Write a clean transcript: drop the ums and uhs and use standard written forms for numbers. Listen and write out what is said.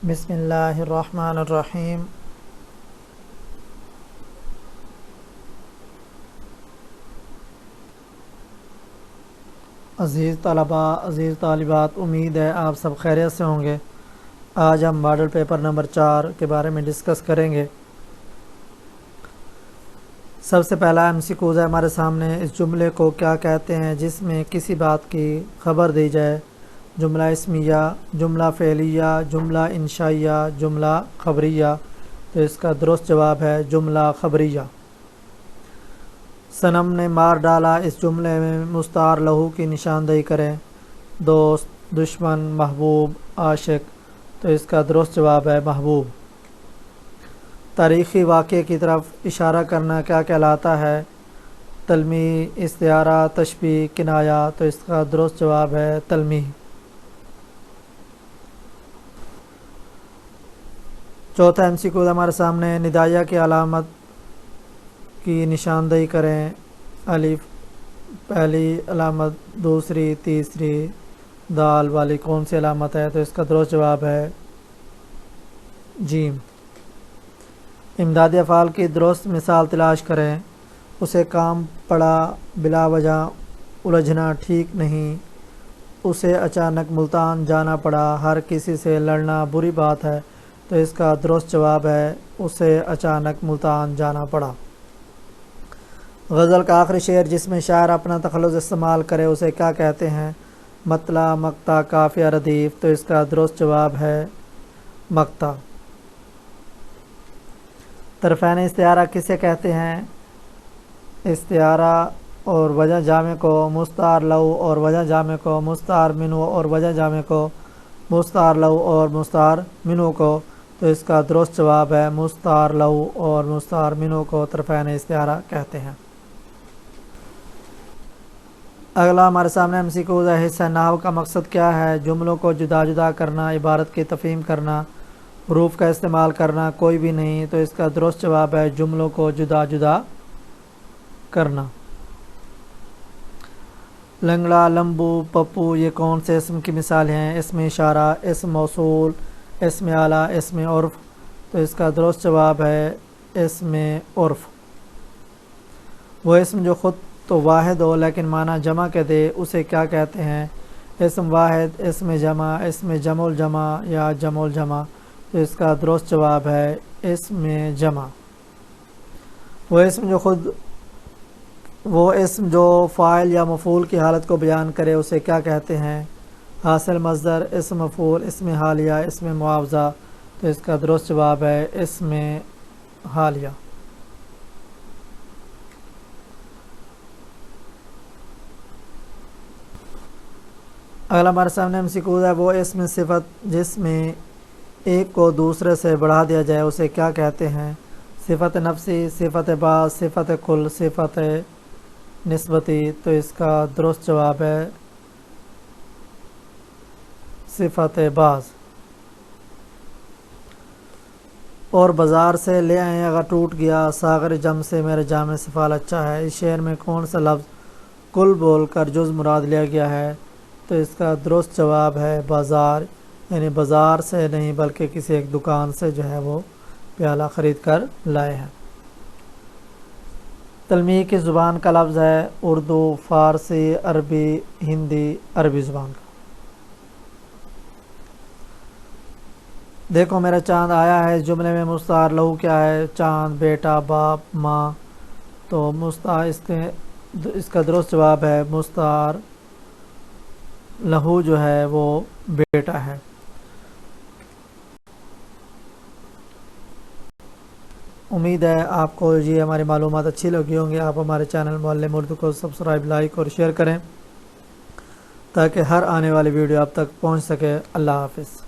بسم اللہ الرحمن الرحیم۔ عزیز طلباء، عزیز طالبات، امید ہے آپ سب خیریت سے ہوں گے۔ آج ہم ماڈل پیپر نمبر 4 کے بارے میں ڈسکس کریں گے۔ سب سے پہلا MCQز ہے ہمارے سامنے۔ اس جملے کو کیا کہتے ہیں جس میں کسی بات کی خبر دی جائے؟ جملہ اسمیہ، جملہ فعلیہ، جملہ انشائیہ، جملہ خبریہ۔ تو اس کا درست جواب ہے جملہ خبریہ۔ صنم نے مار ڈالا، اس جملے میں مستعار لہو کی نشاندہی کریں۔ دوست، دشمن، محبوب، عاشق۔ تو اس کا درست جواب ہے محبوب۔ تاریخی واقعے کی طرف اشارہ کرنا کیا کہلاتا ہے؟ تلمیح، استعارہ، تشبیہ، کنایہ۔ تو اس کا درست جواب ہے تلمیح۔ چوتھا MCQ ہمارے سامنے۔ ندائیہ کی علامت کی نشاندہی کریں۔ الف پہلی علامت، دوسری، تیسری، دال والی کون سی علامت ہے؟ تو اس کا درست جواب ہے جیم۔ امدادی افعال کی درست مثال تلاش کریں۔ اسے کام پڑا، بلا وجہ الجھنا ٹھیک نہیں۔ اسے اچانک ملتان جانا پڑا، ہر کسی سے لڑنا بری بات ہے۔ تو اس کا درست جواب ہے اسے اچانک ملتان جانا پڑا۔ غزل کا آخری شعر جس میں شاعر اپنا تخلص استعمال کرے اسے کیا کہتے ہیں؟ مطلع، مقطع، قافیہ، ردیف۔ تو اس کا درست جواب ہے مقطع۔ طرفین استعارہ کسے کہتے ہیں؟ استعارہ اور وجہ جامع کو مستعار لہو اور وجہ جامع کو مستعار منہ اور وجہ جامع کو مستعار لہو اور مستعار منہ کو۔ تو اس کا درست جواب ہے مستعار لہو اور مستعار منہ کو طرفین استعارہ کہتے ہیں۔ اگلا ہمارے سامنے MCQ ہے۔ حصہ نحو کا مقصد کیا ہے؟ جملوں کو جدا جدا کرنا، عبارت کی تفہیم کرنا، حروف کا استعمال کرنا، کوئی بھی نہیں۔ تو اس کا درست جواب ہے جملوں کو جدا جدا کرنا۔ لنگڑا، لمبو، پپو یہ کون سے اسم کی مثال ہیں؟ اسم اشارہ، اسم موصول، اسم اعلیٰ، اسم عرف۔ تو اس کا درست جواب ہے اسم عرف۔ وہ اسم جو خود تو واحد ہو لیکن معنی جمع کے دے اسے کیا کہتے ہیں؟ اسم واحد، اسم جمع، اسم جمع الجمع یا جمع الجمع۔ تو اس کا درست جواب ہے اسم جمع۔ وہ اسم جو فاعل یا مفعول کی حالت کو بیان کرے اسے کیا کہتے ہیں؟ حاصل مصدر، اسم مفعول، اسم حالیہ، اسم معاوضہ۔ تو اس کا درست جواب ہے اسم حالیہ۔ اگلا ہمارے سامنے MCQ ہے۔ وہ اسم صفت جس میں ایک کو دوسرے سے بڑھا دیا جائے اسے کیا کہتے ہیں؟ صفت نفسی، صفت بعض، صفت کل، صفت نسبتی۔ تو اس کا درست جواب ہے صفت بعض۔ اور بازار سے لے آئیں اگر ٹوٹ گیا، ساغر جم سے میرے جام سفال اچھا ہے۔ اس شعر میں کون سا لفظ کل بول کر جز مراد لیا گیا ہے؟ تو اس کا درست جواب ہے بازار، یعنی بازار سے نہیں بلکہ کسی ایک دکان سے جو ہے وہ پیالہ خرید کر لائے ہیں۔ تلمیح کس زبان کا لفظ ہے؟ اردو، فارسی، عربی، ہندی۔ عربی زبان کا۔ دیکھو میرا چاند آیا ہے، اس جملے میں مستعار لہو کیا ہے؟ چاند، بیٹا، باپ، ماں۔ تو اس کا درست جواب ہے مستعار لہو جو ہے وہ بیٹا ہے۔ امید ہے آپ کو یہ ہماری معلومات اچھی لگی ہوں گی۔ آپ ہمارے چینل معلم اردو کو سبسکرائب، لائک اور شیئر کریں تاکہ ہر آنے والی ویڈیو آپ تک پہنچ سکے۔ اللہ حافظ۔